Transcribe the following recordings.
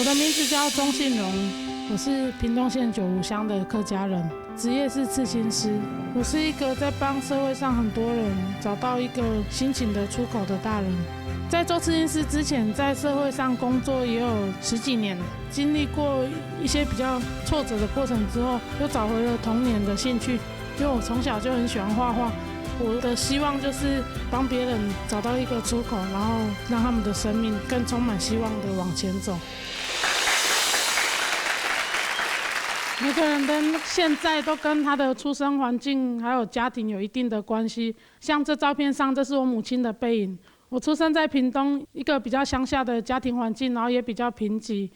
我的名字叫钟信荣，我是屏东县九如乡的客家人，职业是刺青师。我是一个在帮社会上很多人找到一个心情的出口的大人。在做刺青师之前，在社会上工作也有10几年，经历过一些比较挫折的过程之后，又找回了童年的兴趣。因为我从小就很喜欢画画，我的希望就是帮别人找到一个出口，然后让他们的生命更充满希望的往前走。每个人的现在都跟他的出生环境还有家庭有一定的关系。像这照片上，这是我母亲的背影。我出生在屏东一个比较乡下的家庭环境，然后也比较贫瘠。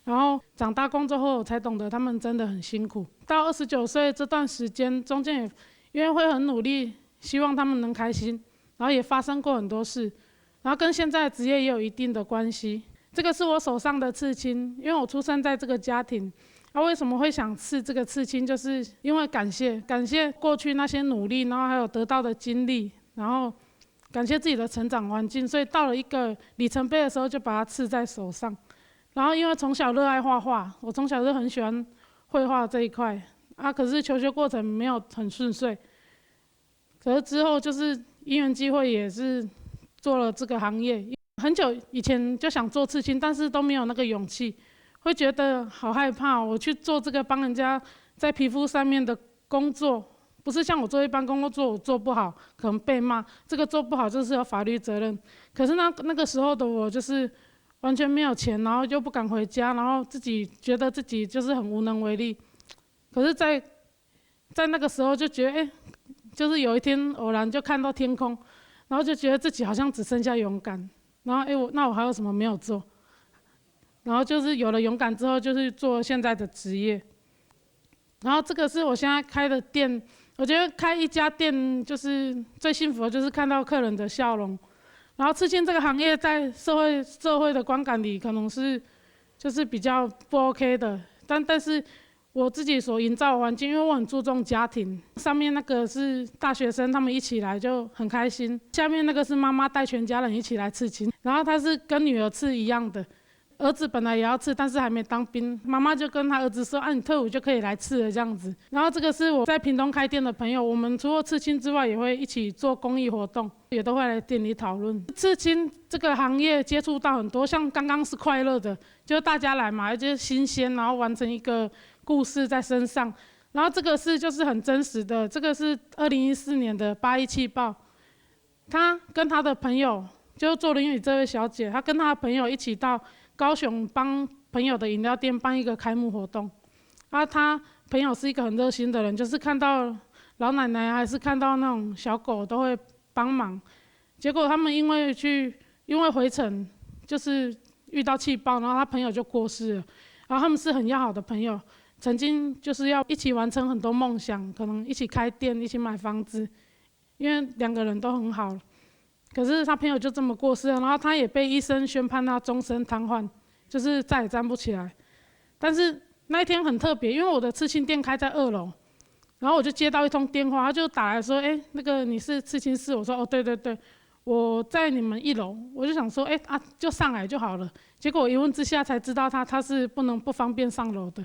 然后长大工作后，我才懂得他们真的很辛苦。到29岁这段时间，中间也因为会很努力，希望他们能开心，然后也发生过很多事，然后跟现在的职业也有一定的关系。这个是我手上的刺青，因为我出生在这个家庭。为什么会想刺这个刺青？就是因为感谢过去那些努力，然后还有得到的经历，然后感谢自己的成长环境，所以到了一个里程碑的时候，就把它刺在手上。然后因为从小热爱画画，我从小就很喜欢绘画这一块可是求学过程没有很顺遂。可是之后就是因缘机会，也是做了这个行业。很久以前就想做刺青，但是都没有那个勇气。会觉得好害怕，我去做这个帮人家在皮肤上面的工作，不是像我做一般工作，我做不好可能被骂，这个做不好就是有法律责任。可是那个时候的我就是完全没有钱，然后又不敢回家，然后自己觉得自己就是很无能为力。可是在那个时候就觉得，就是有一天偶然就看到天空，然后就觉得自己好像只剩下勇敢，然后那我还有什么没有做？然后就是有了勇敢之后，就是做现在的职业。然后这个是我现在开的店，我觉得开一家店就是最幸福的，就是看到客人的笑容。然后刺青这个行业在社会的观感里，可能是就是比较不 OK 的，但是我自己所营造的环境，因为我很注重家庭，上面那个是大学生，他们一起来就很开心。下面那个是妈妈带全家人一起来刺青，然后他是跟女儿刺一样的。儿子本来也要刺，但是还没当兵，妈妈就跟他儿子说：“你退伍就可以来刺了。”这样子。然后这个是我在屏东开店的朋友，我们除了刺青之外，也会一起做公益活动，也都会来店里讨论。刺青这个行业接触到很多，像刚刚是快乐的，就大家来嘛，就是新鲜，然后完成一个故事在身上。然后这个是就是很真实的，这个是2014年的8·1气爆，他跟他的朋友，就做林宇这位小姐，她跟她的朋友一起到高雄帮朋友的饮料店办一个开幕活动，他朋友是一个很热心的人，就是看到老奶奶还是看到那种小狗都会帮忙。结果他们因为回程就是遇到气爆，然后他朋友就过世了。然后他们是很要好的朋友，曾经就是要一起完成很多梦想，可能一起开店、一起买房子，因为2个人都很好。可是他朋友就这么过世了，然后他也被医生宣判他终身瘫痪，就是再也站不起来。但是那一天很特别，因为我的刺青店开在2楼，然后我就接到一通电话，他就打来说：“那个你是刺青师？”我说：“哦，对对对，我在你们1楼。”我就想说：“就上来就好了。”结果我一问之下才知道他是不方便上楼的，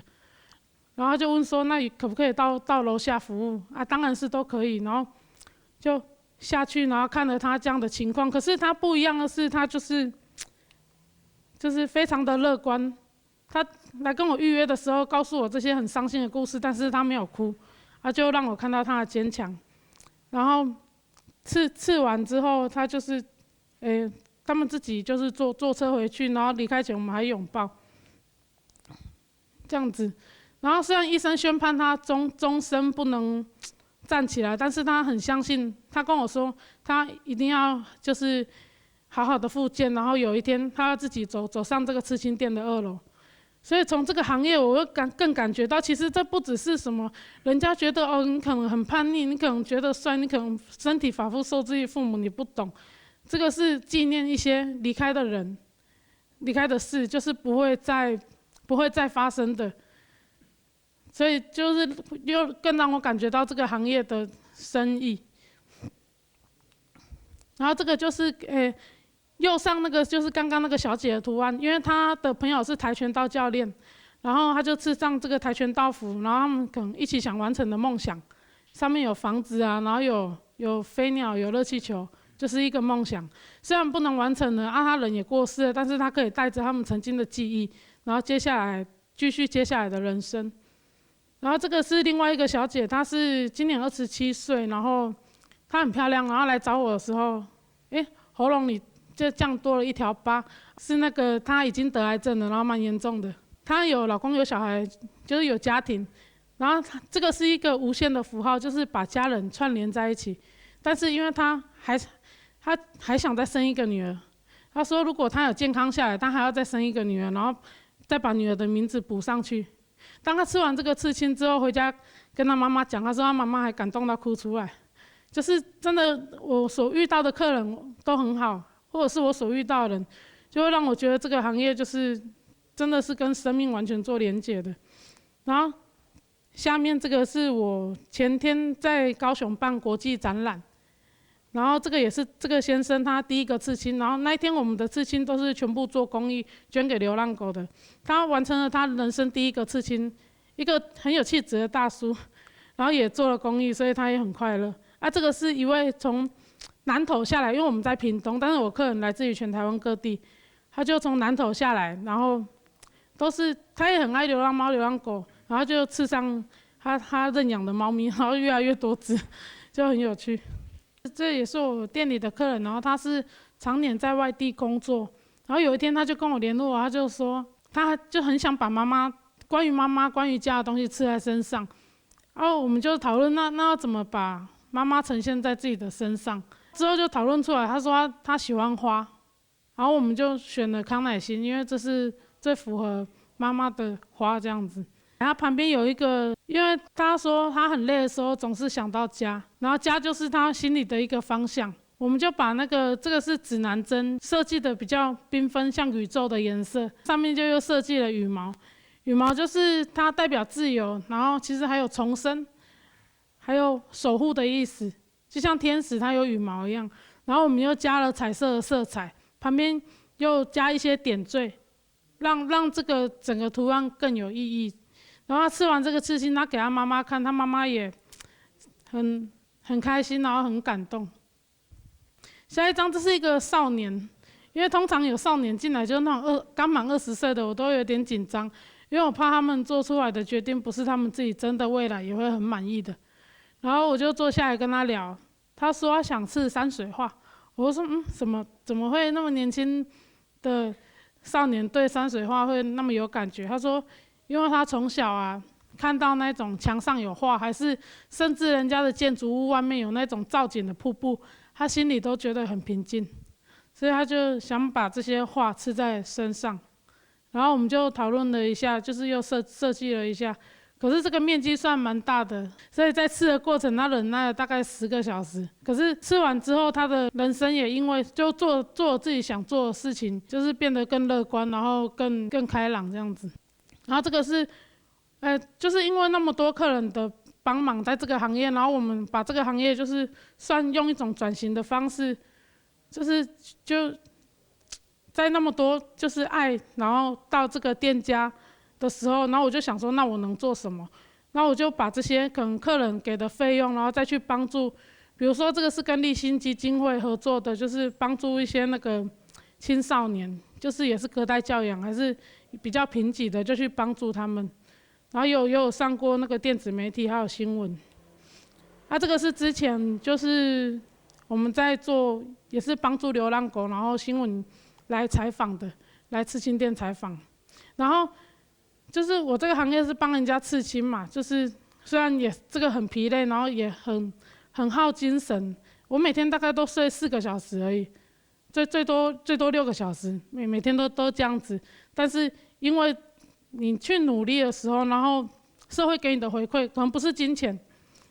然后他就问说：“那你可不可以到楼下服务？”当然是都可以，然后就下去，然后看了他这样的情况。可是他不一样的是，他就是非常的乐观。他来跟我预约的时候，告诉我这些很伤心的故事，但是他没有哭，就让我看到他的坚强。然后刺完之后，他就是他们自己就是坐车回去，然后离开前我们还拥抱，这样子。然后虽然医生宣判他终身不能站起来，但是他很相信，他跟我说他一定要就是好好的复健，然后有一天他要自己走上这个刺青店的2楼。所以从这个行业，我会更感觉到，其实这不只是什么人家觉得你可能很叛逆，你可能觉得帅，你可能身体发肤受之于父母，你不懂，这个是纪念一些离开的人、离开的事，就是不会再发生的。所以就是又更让我感觉到这个行业的深意。然后这个就是右上那个就是刚刚那个小姐的图案，因为她的朋友是跆拳道教练，然后她就刺上这个跆拳道服，然后他们可能一起想完成的梦想，上面有房子啊，然后有飞鸟，有热气球，就是一个梦想。虽然不能完成了，他人也过世了，但是他可以带着他们曾经的记忆，然后接下来继续接下来的人生。然后这个是另外一个小姐，她是今年27岁，然后她很漂亮，然后来找我的时候，喉咙里就这样多了一条疤，是那个她已经得癌症了，然后蛮严重的。她有老公有小孩，就是有家庭，然后这个是一个无限的符号，就是把家人串联在一起。但是因为她还想再生一个女儿，她说如果她有健康下来，她还要再生一个女儿，然后再把女儿的名字补上去。当她吃完这个刺青之后，回家跟她妈妈讲，她说她妈妈还感动到哭出来。就是真的，我所遇到的客人都很好，或者是我所遇到的人，就会让我觉得这个行业就是真的是跟生命完全做连结的。然后下面这个是我前天在高雄办国际展览，然后这个也是这个先生他第一个刺青，然后那一天我们的刺青都是全部做公益，捐给流浪狗的。他完成了他人生第一个刺青，一个很有气质的大叔，然后也做了公益，所以他也很快乐。这个是一位从南投下来，因为我们在屏东，但是我客人来自于全台湾各地，他就从南投下来，然后他也很爱流浪猫、流浪狗，然后就刺上他认养的猫咪，然后越来越多只，就很有趣。这也是我店里的客人，然后他是常年在外地工作，然后有一天他就跟我联络，他就说他就很想把关于家的东西刺在身上，然后我们就讨论那要怎么把妈妈呈现在自己的身上，之后就讨论出来，他说他喜欢花，然后我们就选了康乃馨，因为这是最符合妈妈的花这样子。然后旁边有一个，因为他说他很累的时候总是想到家，然后家就是他心里的一个方向，我们就把这个是指南针设计的比较缤纷，像宇宙的颜色，上面就又设计了羽毛，羽毛就是它代表自由，然后其实还有重生，还有守护的意思，就像天使它有羽毛一样。然后我们又加了彩色的色彩，旁边又加一些点缀，让这个整个图案更有意义。然后他吃完这个刺青，他给他妈妈看，他妈妈也很开心，然后很感动。下一张这是一个少年，因为通常有少年进来，就那种刚满20岁的，我都有点紧张，因为我怕他们做出来的决定不是他们自己真的未来也会很满意的。然后我就坐下来跟他聊，他说他想刺山水画，我说怎么会那么年轻的少年对山水画会那么有感觉？他说，因为他从小看到那种墙上有画，还是甚至人家的建筑物外面有那种造景的瀑布，他心里都觉得很平静，所以他就想把这些画刺在身上。然后我们就讨论了一下，就是又设计了一下。可是这个面积算蛮大的，所以在刺的过程他忍耐了大概10个小时。可是刺完之后，他的人生也因为就做自己想做的事情，就是变得更乐观，然后更开朗这样子。然后这个是，就是因为那么多客人的帮忙在这个行业，然后我们把这个行业就是算用一种转型的方式，就在那么多就是爱，然后到这个店家的时候，然后我就想说，那我能做什么？然后我就把这些可能客人给的费用，然后再去帮助，比如说这个是跟立新基金会合作的，就是帮助一些那个青少年，就是也是隔代教养，还是比较贫瘠的，就去帮助他们。然后也有上过那个电子媒体，还有新闻。这个是之前就是我们在做，也是帮助流浪狗，然后新闻来采访的，来刺青店采访，然后。就是我这个行业是帮人家刺青嘛，就是虽然也这个很疲累，然后也很耗精神。我每天大概都睡4个小时而已，最多6个小时，每天都这样子。但是因为你去努力的时候，然后社会给你的回馈可能不是金钱，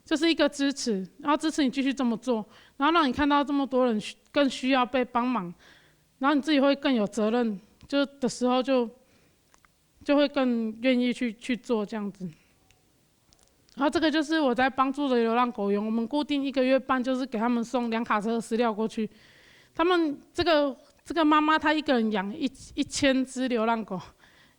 就是一个支持，然后支持你继续这么做，然后让你看到这么多人更需要被帮忙，然后你自己会更有责任，的时候就会更愿意去做这样子。然后这个就是我在帮助的流浪狗园，我们固定1个月半就是给他们送2卡车的饲料过去。他们这这个妈妈她一个人养1000只流浪狗，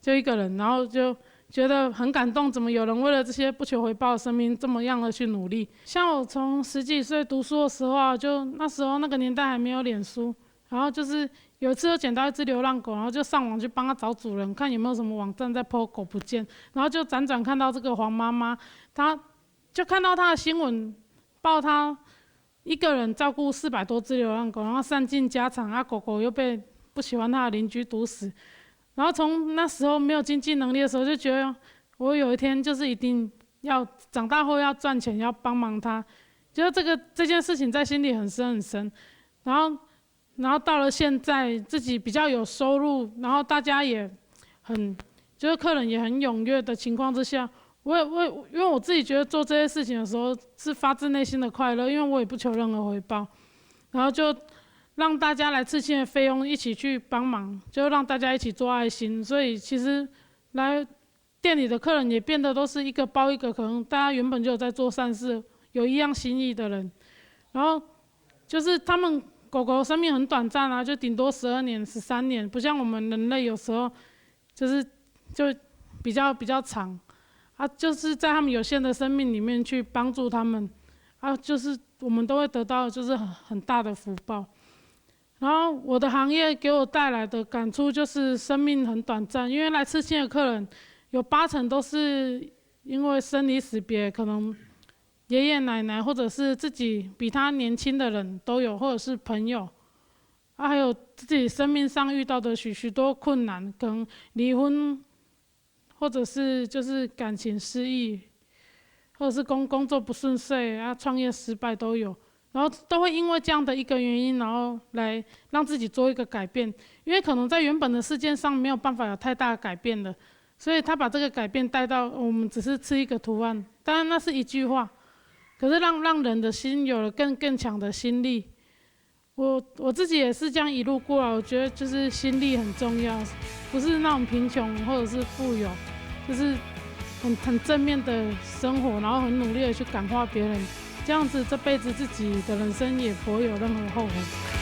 就一个人，然后就觉得很感动，怎么有人为了这些不求回报的生命这么样的去努力？像我从10几岁读书的时候啊，就那时候那个年代还没有脸书，然后就是有一次我捡到一只流浪狗，然后就上网去帮它找主人，看有没有什么网站在 po 狗不见，然后就辗转看到这个黄妈妈，她就看到她的新闻，报她一个人照顾400多只流浪狗，然后散尽家产，狗狗又被不喜欢她的邻居毒死。然后从那时候没有经济能力的时候，就觉得我有一天就是一定要长大后要赚钱，要帮忙他，觉得这件事情在心里很深很深。然后到了现在自己比较有收入，然后大家也就是客人也很踊跃的情况之下，因为我自己觉得做这些事情的时候是发自内心的快乐，因为我也不求任何回报，然后就让大家来刺青的费用一起去帮忙，就让大家一起做爱心，所以其实来店里的客人也变得都是一个包一个，可能大家原本就有在做善事，有一样心意的人，然后就是他们狗狗生命很短暂啊，就顶多12年、13年，不像我们人类有时候就比较长啊，就是在他们有限的生命里面去帮助他们啊，就是我们都会得到就是很大的福报。然后我的行业给我带来的感触就是生命很短暂，因为来刺青的客人有80%都是因为生离死别，可能爷爷奶奶或者是自己比他年轻的人都有，或者是朋友，还有自己生命上遇到的许多困难，可能离婚，或者是就是感情失意，或者是工作不顺遂创业失败都有。然后都会因为这样的一个原因，然后来让自己做一个改变，因为可能在原本的事件上没有办法有太大的改变的，所以他把这个改变带到我们只是刺一个图案，当然那是一句话，可是让人的心有了更强的心力。我自己也是这样一路过来，我觉得就是心力很重要，不是那种贫穷或者是富有，就是很正面的生活，然后很努力的去感化别人。这样子，这辈子自己的人生也不会有任何后悔。